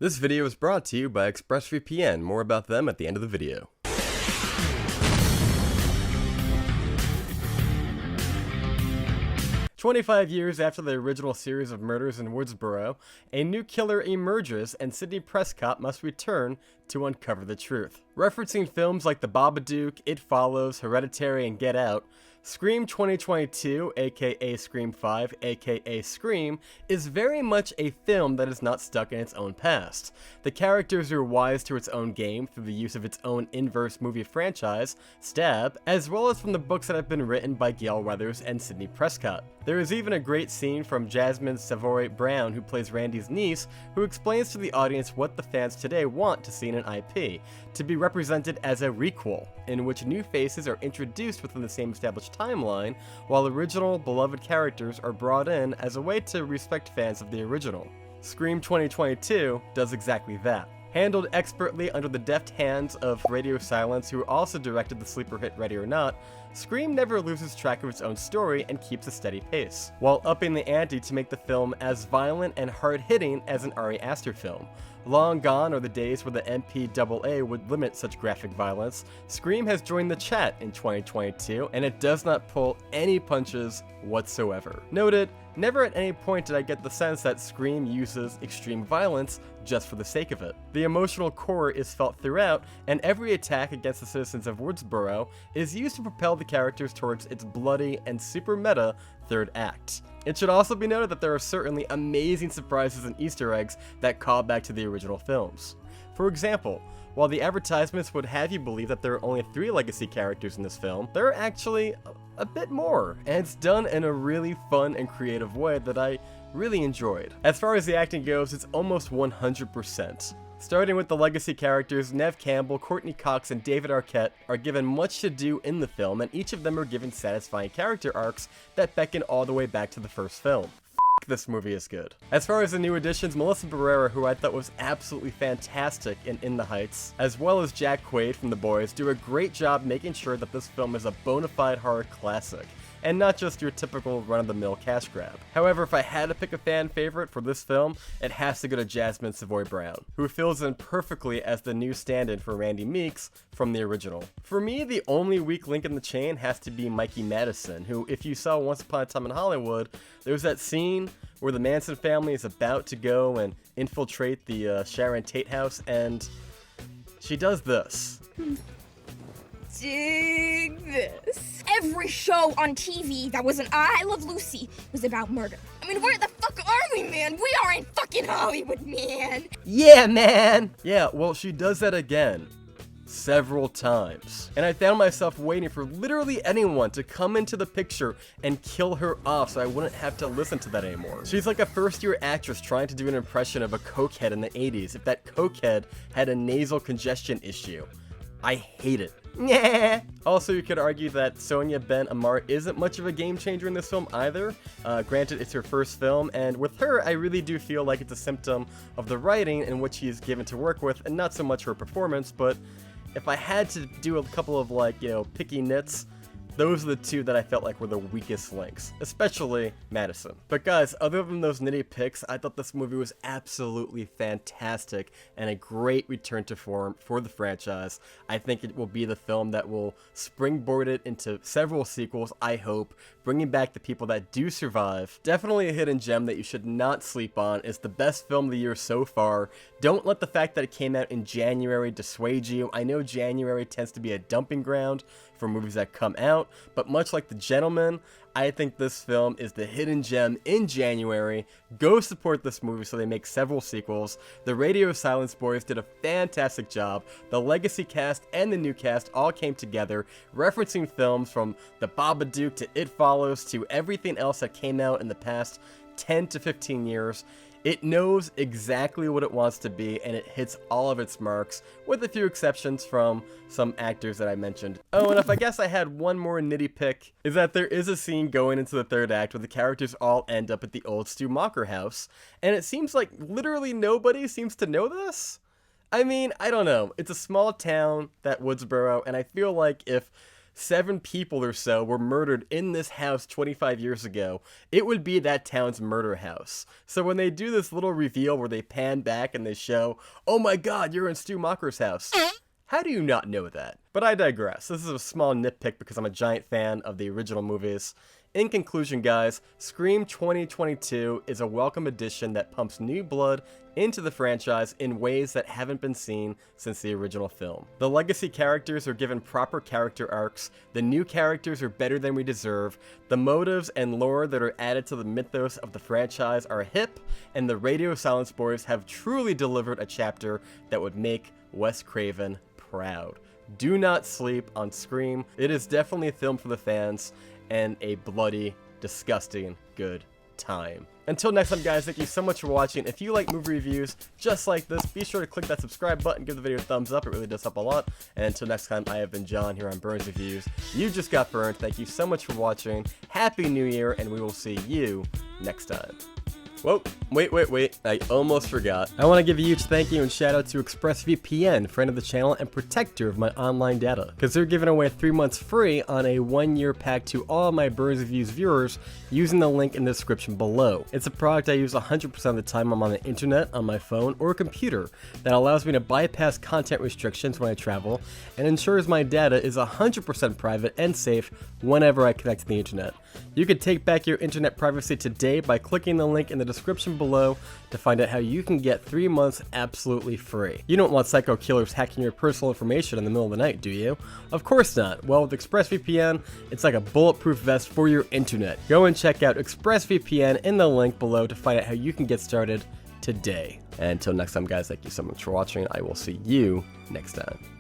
This video is brought to you by ExpressVPN. More about them at the end of the video. "25 years after the original series of murders in Woodsboro, a new killer emerges and Sidney Prescott must return to uncover the truth." Referencing films like The Babadook, It Follows, Hereditary, and Get Out, Scream 2022, aka Scream 5, aka Scream, is very much a film that is not stuck in its own past. The characters are wise to its own game through the use of its own inverse movie franchise, Stab, as well as from the books that have been written by Gale Weathers and Sidney Prescott. There is even a great scene from Jasmine Savoy Brown, who plays Randy's niece, who explains to the audience what the fans today want to see in an IP, to be represented as a requel, in which new faces are introduced within the same established timeline, while original beloved characters are brought in as a way to respect fans of the original. Scream 2022 does exactly that. Handled expertly under the deft hands of Radio Silence, who also directed the sleeper hit Ready or Not, Scream never loses track of its own story and keeps a steady pace, while upping the ante to make the film as violent and hard-hitting as an Ari Aster film. Long gone are the days where the MPAA would limit such graphic violence. Scream has joined the chat in 2022, and it does not pull any punches whatsoever. Noted, never at any point did I get the sense that Scream uses extreme violence just for the sake of it. The emotional core is felt throughout, and every attack against the citizens of Woodsboro is used to propel the characters towards its bloody and super meta third act. It should also be noted that there are certainly amazing surprises and Easter eggs that call back to the original films. For example, while the advertisements would have you believe that there are only 3 legacy characters in this film, there are actually a bit more, and it's done in a really fun and creative way that I really enjoyed. As far as the acting goes, it's almost 100%. Starting with the legacy characters, Neve Campbell, Courtney Cox, and David Arquette are given much to do in the film, and each of them are given satisfying character arcs that beckon all the way back to the first film. This movie is good. As far as the new additions, Melissa Barrera, who I thought was absolutely fantastic in The Heights, as well as Jack Quaid from The Boys, do a great job making sure that this film is a bona fide horror classic, and not just your typical run-of-the-mill cash grab. However, if I had to pick a fan favorite for this film, it has to go to Jasmine Savoy Brown, who fills in perfectly as the new stand-in for Randy Meeks from the original. For me, the only weak link in the chain has to be Mikey Madison, who, if you saw Once Upon a Time in Hollywood, there's that scene where the Manson family is about to go and infiltrate the Sharon Tate house, and she does this. Dig this. Every show on TV that was an I Love Lucy was about murder. I mean, where the fuck are we, man? We are in fucking Hollywood, man. Yeah, man. Yeah, well, she does that again. Several times. And I found myself waiting for literally anyone to come into the picture and kill her off so I wouldn't have to listen to that anymore. She's like a first-year actress trying to do an impression of a cokehead in the 80s if that cokehead had a nasal congestion issue. I hate it. Yeah. Also, you could argue that Sonia Ben-Ammar isn't much of a game changer in this film either. Granted, it's her first film, and with her, I really do feel like it's a symptom of the writing in which she is given to work with, and not so much her performance, but if I had to do a couple of, picky nits, those are the 2 that I felt like were the weakest links, especially Madison. But guys, other than those nitty picks, I thought this movie was absolutely fantastic and a great return to form for the franchise. I think it will be the film that will springboard it into several sequels, I hope, bringing back the people that do survive. Definitely a hidden gem that you should not sleep on. It's the best film of the year so far. Don't let the fact that it came out in January dissuade you. I know January tends to be a dumping ground for movies that come out, but much like The Gentleman, I think this film is the hidden gem in January. Go support this movie so they make several sequels. The Radio Silence boys did a fantastic job. The legacy cast and the new cast all came together, referencing films from The Babadook to It Follows to everything else that came out in the past 10 to 15 years. It knows exactly what it wants to be, and it hits all of its marks, with a few exceptions from some actors that I mentioned. Oh, and if I guess I had one more nitty pick, is that there is a scene going into the third act where the characters all end up at the old Stu Macher house, and it seems like literally nobody seems to know this? I mean, I don't know. It's a small town, that Woodsboro, and I feel like if 7 people or so were murdered in this house 25 years ago, it would be that town's murder house. So when they do this little reveal where they pan back and they show, oh my god, you're in Stu Macher's house, how do you not know that? But I digress. This is a small nitpick because I'm a giant fan of the original movies. In conclusion, guys, Scream 2022 is a welcome addition that pumps new blood into the franchise in ways that haven't been seen since the original film. The legacy characters are given proper character arcs, the new characters are better than we deserve, the motives and lore that are added to the mythos of the franchise are hip, and the Radio Silence Boys have truly delivered a chapter that would make Wes Craven proud. Do not sleep on Scream. It is definitely a film for the fans, and a bloody, disgusting good time. Until next time, guys, thank you so much for watching. If you like movie reviews just like this, be sure to click that subscribe button, give the video a thumbs up, it really does help a lot. And until next time, I have been John here on Burns Reviews. You just got burned. Thank you so much for watching. Happy New Year, and we will see you next time. Whoa, wait, I almost forgot. I want to give a huge thank you and shout out to ExpressVPN, friend of the channel and protector of my online data, because they're giving away 3 months free on a 1-year pack to all my Burns Reviews viewers using the link in the description below. It's a product I use 100% of the time I'm on the internet, on my phone, or computer that allows me to bypass content restrictions when I travel and ensures my data is 100% private and safe whenever I connect to the internet. You can take back your internet privacy today by clicking the link in the description below to find out how you can get 3 months absolutely free. You don't want psycho killers hacking your personal information in the middle of the night, do you? Of course not. Well, with ExpressVPN, it's like a bulletproof vest for your internet. Go and check out ExpressVPN in the link below to find out how you can get started today. And until next time, guys, thank you so much for watching. I will see you next time.